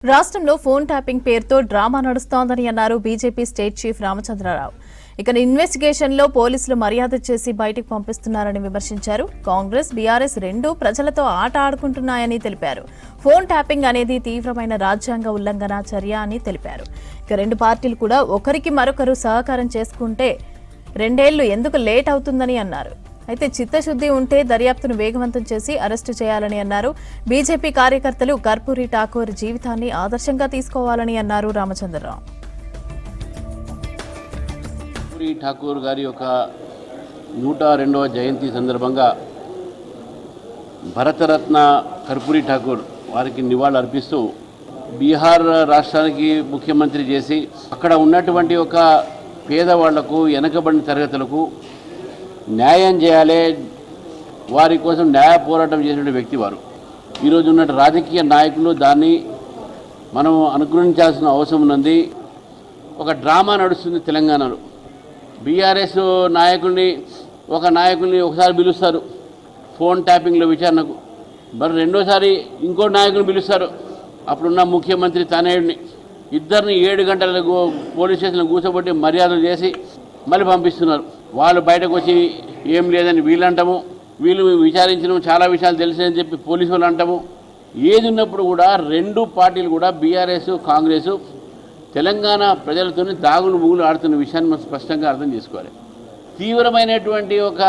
రాష్ట్రంలో phone tapping పేరుతో drama నడుస్తోందని అన్నారు బీజేపీ స్టేట్ చీఫ్ రామచంద్రరావు. ఇక ఇన్వెస్టిగేషన్ లో పోలీసులు మర్యాద చేసి బయటకు పంపిస్తున్నారని విమర్శించారు. కాంగ్రెస్, బీఆర్ఎస్ రెండూ ప్రజలతో ఆట ఆడుకుంటున్నాయని తెలిపారు. ఫోన్ ట్యాపింగ్ అనేది తీవ్రమైన రాజ్యాంగ ఉల్లంఘన చర్య అని తెలిపారు. ఇక రెండు పార్టీలు కూడా ఒకరికి మరొకరు సహకారం చేసుకుంటే 2 ఏళ్లు ఎందుకు లేట్ అవుతుందని అన్నారు. అయితే చిత్తశుద్ధి ఉంటే దర్యాప్తును వేగవంతం చేసి అరెస్టు చేయాలని అన్నారు. బీజేపీ కార్యకర్తలు కర్పూరి ఠాకూర్ జీవితాన్ని ఆదర్శంగా తీసుకోవాలని అన్నారు రామచంద్రరావు. కర్పూరి ఠాకూర్ గారి యొక్క 102వ జయంతి సందర్భంగా భరతరత్న కర్పూరి ఠాకూర్ వారికి నివాళులు అర్పిస్తూ బీహార్ రాష్ట్రానికి ముఖ్యమంత్రి చేసి అక్కడ ఉన్నటువంటి ఒక పేదవాళ్లకు, వెనకబడిన తరగతులకు న్యాయం చేయాలి, వారి కోసం న్యాయ పోరాటం చేసిన వ్యక్తి వారు. ఈరోజు ఉన్న రాజకీయ నాయకులు దాన్ని మనం అనుగ్రహించాల్సిన అవసరం ఉన్నది. ఒక డ్రామా నడుస్తుంది తెలంగాణలో. బీఆర్ఎస్ ఒక నాయకుల్ని ఒకసారి పిలుస్తారు ఫోన్ ట్యాపింగ్లో విచారణకు, మరి రెండోసారి ఇంకో నాయకుని పిలుస్తారు, అప్పుడున్న ముఖ్యమంత్రి తనయుడిని. ఇద్దరిని 7 గంటలకు పోలీస్ స్టేషన్లో కూర్చోబెట్టి మర్యాదలు చేసి మళ్ళీ పంపిస్తున్నారు. వాళ్ళు బయటకు వచ్చి ఏం లేదని వీళ్ళు అంటాము, వీళ్ళు విచారించడం చాలా విషయాలు తెలిసాయని చెప్పి పోలీసు వాళ్ళు అంటాము. ఏది ఉన్నప్పుడు కూడా రెండు పార్టీలు కూడా బీఆర్ఎస్, కాంగ్రెస్ తెలంగాణ ప్రజలతో దాగులు ముగులు ఆడుతున్న విషయాన్ని మనం స్పష్టంగా అర్థం చేసుకోవాలి. తీవ్రమైనటువంటి ఒక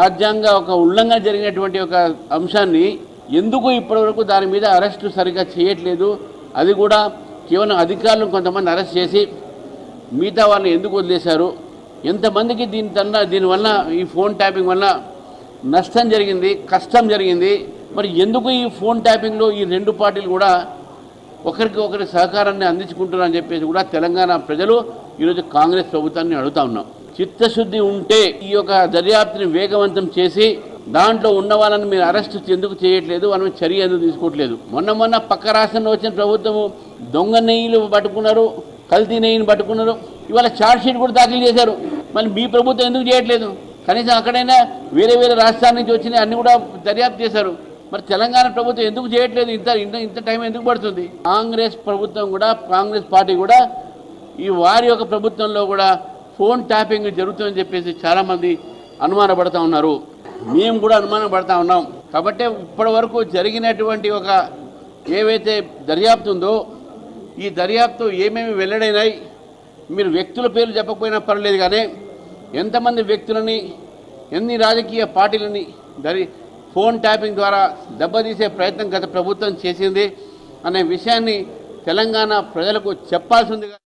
రాజ్యాంగ ఉల్లంఘన జరిగినటువంటి ఒక అంశాన్ని ఎందుకు ఇప్పటివరకు దాని మీద అరెస్టు సరిగ్గా చేయట్లేదు, అది కూడా కేవలం అధికారులను కొంతమంది అరెస్ట్ చేసి మిగతా వాళ్ళని ఎందుకు వదిలేశారు, ఎంతమందికి దీనివల్ల ఈ ఫోన్ ట్యాపింగ్ వల్ల నష్టం జరిగింది, కష్టం జరిగింది, మరి ఎందుకు ఈ ఫోన్ ట్యాపింగ్లో ఈ రెండు పార్టీలు కూడా ఒకరి సహకారాన్ని అందించుకుంటున్నారని చెప్పేసి కూడా తెలంగాణ ప్రజలు ఈరోజు కాంగ్రెస్ ప్రభుత్వాన్ని అడుగుతా ఉన్నాం. చిత్తశుద్ధి ఉంటే ఈ యొక్క దర్యాప్తుని వేగవంతం చేసి దాంట్లో ఉన్న వాళ్ళని మీరు అరెస్ట్ ఎందుకు చేయట్లేదు, వాళ్ళని చర్య ఎందుకు తీసుకోవట్లేదు. మొన్న పక్క రాష్ట్రంలో వచ్చిన ప్రభుత్వము దొంగ నెయ్యిలు పట్టుకున్నారు, కల్తీ నెయ్యిని పట్టుకున్నారు, ఇవాళ ఛార్జ్షీట్ కూడా దాఖలు చేశారు. మరి మీ ప్రభుత్వం ఎందుకు చేయట్లేదు? కనీసం అక్కడైనా వేరే రాష్ట్రాల నుంచి వచ్చినాయి అన్ని కూడా దర్యాప్తు చేశారు. మరి తెలంగాణ ప్రభుత్వం ఎందుకు చేయట్లేదు? ఇంత టైం ఎందుకు పడుతుంది? కాంగ్రెస్ ప్రభుత్వం కూడా, కాంగ్రెస్ పార్టీ కూడా ఈ వారి యొక్క ప్రభుత్వంలో కూడా ఫోన్ ట్యాపింగ్ జరుగుతుందని చెప్పేసి చాలామంది అనుమానపడతా ఉన్నారు. మేము కూడా అనుమానపడతా ఉన్నాం. కాబట్టి ఇప్పటి వరకు జరిగినటువంటి ఒక ఏవైతే దర్యాప్తు ఉందో ఈ దర్యాప్తు ఏమేమి వెల్లడైనాయి, మీరు వ్యక్తుల పేర్లు చెప్పకపోయినా పర్లేదు, కానీ ఎంతమంది వ్యక్తులని, ఎన్ని రాజకీయ పార్టీలని ఫోన్ ట్యాపింగ్ ద్వారా దెబ్బతీసే ప్రయత్నం గత ప్రభుత్వం చేసింది అనే విషయాన్ని తెలంగాణ ప్రజలకు చెప్పాల్సిందిగా